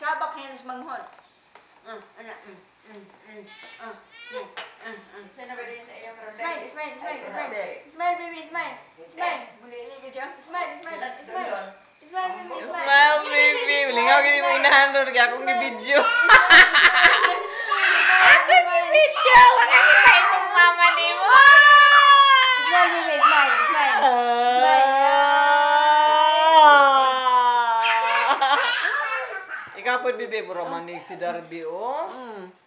Kabak henus manghod. Anak. Sana ba din sa iyong ronde? Smile, baby, smile. Buli-buli ka dyan. Smile. Smile, baby. Malingaw gini mo inahan doon. Kaya akong ni-video. Ako ni-video. Wala kita itong mama ni mo. Smile, baby, smile. Ikaw po, bibi, puro manig si Darby, oh.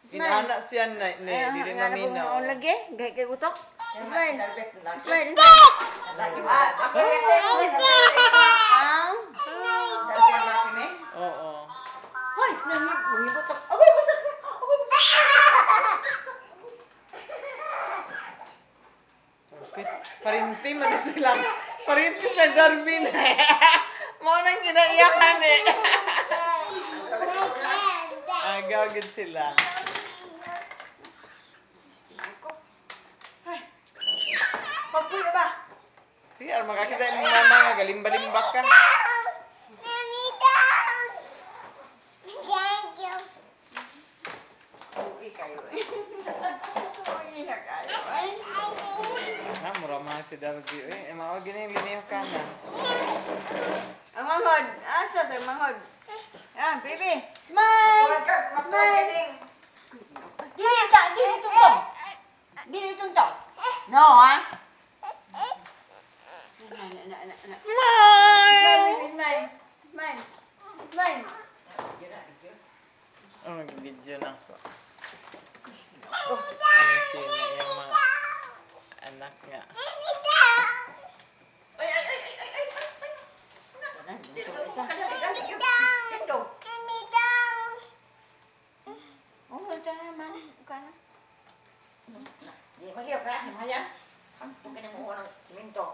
Inaanak siya na, dili maminaw. Ano lagi? Gaya kay utok. Smile. Oo. Hoy, nangibot ako. Agoy, basak na. Parinti man sila. Parinti sa Darby na. Mo nang ginaiyakan eh. Agagad sila. Papuy ba? Sige, makakita yung mama nga, galimba-limbak ka. Uy kayo eh. Uy na kayo eh. Mura mga si Darby. Mawag gini-gini ka na. Ang manghod. Asa sa manghod? Yan, baby. Smile! Dili tuntong. No, ha? Smile. Oh, mag-video na ako. Ano sila yung mga anak nga.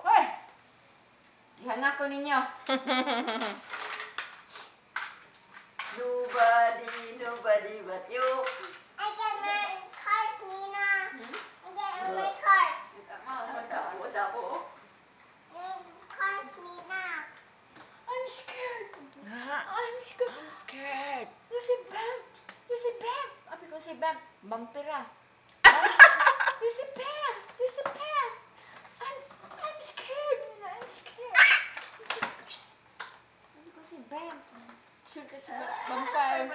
Hoy! Ihanga ko ninyo. Nobody but you. I'm scared. I'm scared. You see Bam. Apa kau si Bam? Bampira. You see Bam. I'm scared. Apa kau si Bam? Shoot ka sa vampire.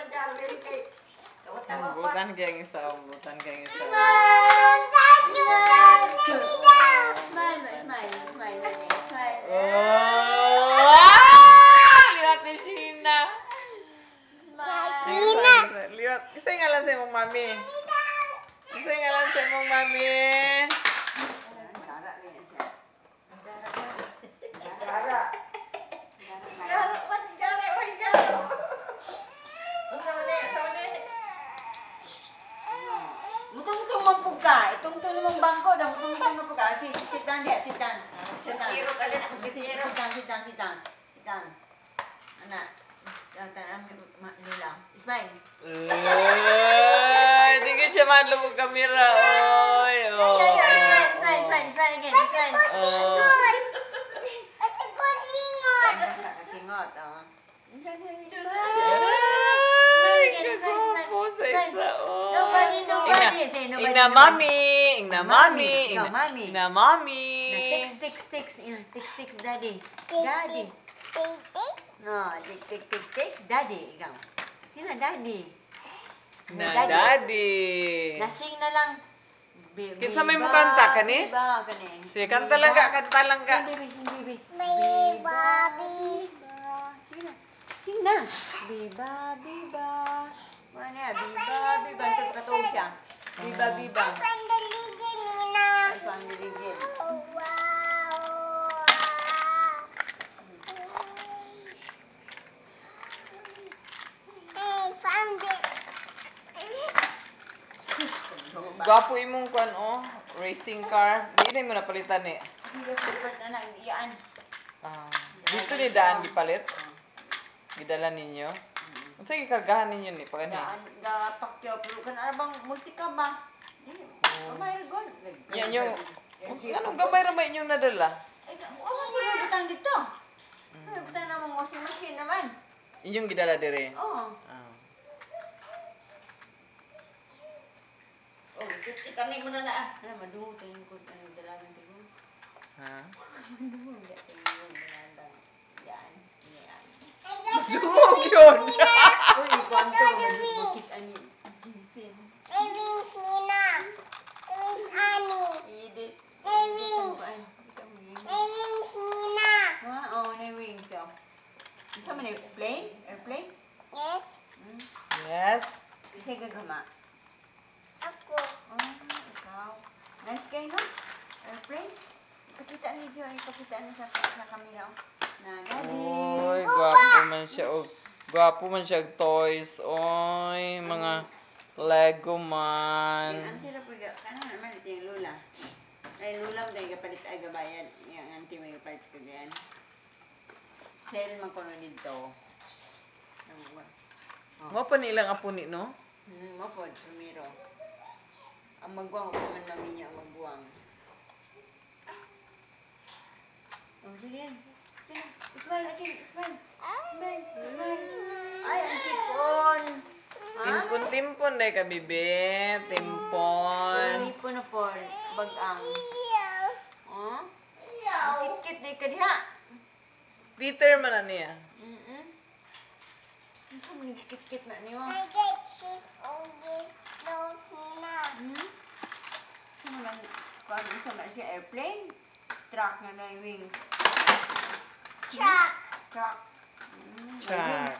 Butan kayak yang isa. Smile. Oh! Lihat ni Sheena. Lihat. Isa ngalan sa mong mami. Mutong-tong mampug ka. Itong-tong mong bangko. Mutong-tong mampug ka. Sit down. Sit down. Anak. Nila. Smile. Hindi ka siya madlong kamera. Oy. Smile again. Kasingot. Nobody. Ina mami. Tick, daddy. No, tick, daddy. Ikaw. Sino daddy? Daddy. Nasing na lang. Kinsa may mo kanta kani? Biba, kani. Sige, kanta lang ka. Baby. Biba. Sing na. Biba. Mana? Biba. Ito katong siya. Biba. I found the ligid, Nina. I found the ligid. Oh, wow. I found it. Gwapo imong kwan racing car. Di na mo napalitan eh. Hindi ko dapat anak iyaan. Dito ni daan gipalit. Gidala ninyo. Unsa gikargahan ninyo ni pa kani? Da pakyo pero kan ara bang multika ba? Kamay gon. Yan yung anong gamay ra ba inyong nadala? Ano mo yung butang dito? Ay, butang na mong washing machine naman. Inyong gidala dire. Oo. Ah. Ikanig mo na na. Alam, madungo tayo yung kung ano dalaman tayo. Ha? Madungo, hindi tayo yung dalaman. Yan. Yan. Dungog yun! Uy, kwanto. Bakit ani? Jinsin. May wings, Nina. May wings, Annie. Edit. May wings. May wings, Nina. Ha? Oh, na wings. Oh. Ito man plane? Airplane? Yes, Hmm? Yes. Isa gagama. ako. Oh, ikaw. Nice kayo, no? Airplane? Ipakita niyo, ipakita niyo sa camera. Oh. Na, daddy. Oy, gwapo man siya. Oh, gwapo man siya og toys. Oy, mga Lego Yung man. auntie na po, kanan naman ito yung lula. Ay, lula mo tayo kapalit ay gabayan. Yung auntie mo yung kapalit ko diyan. Sale man ko nun dito. Mo pa nilang apo ni no? Mapod, primero. Ang magbuwang, kung man namin niya ang magbuwang. Oh, sige yan. Sige. Smile, again, smile. Smile, smile. Ay, ang sipon. Ha? Timpon-timpon dai ka bibi. Timpon. Hindi po na po, bagang. Meow. Oh? Ang kit-kit na ka diha. Peter man na niya. Ano sa mga kit-kit na niyo? I get cheese on this nose, Nina. Ano lang, kung ano sa siya airplane? Truck nga na yung wings. Truck. Truck. Truck.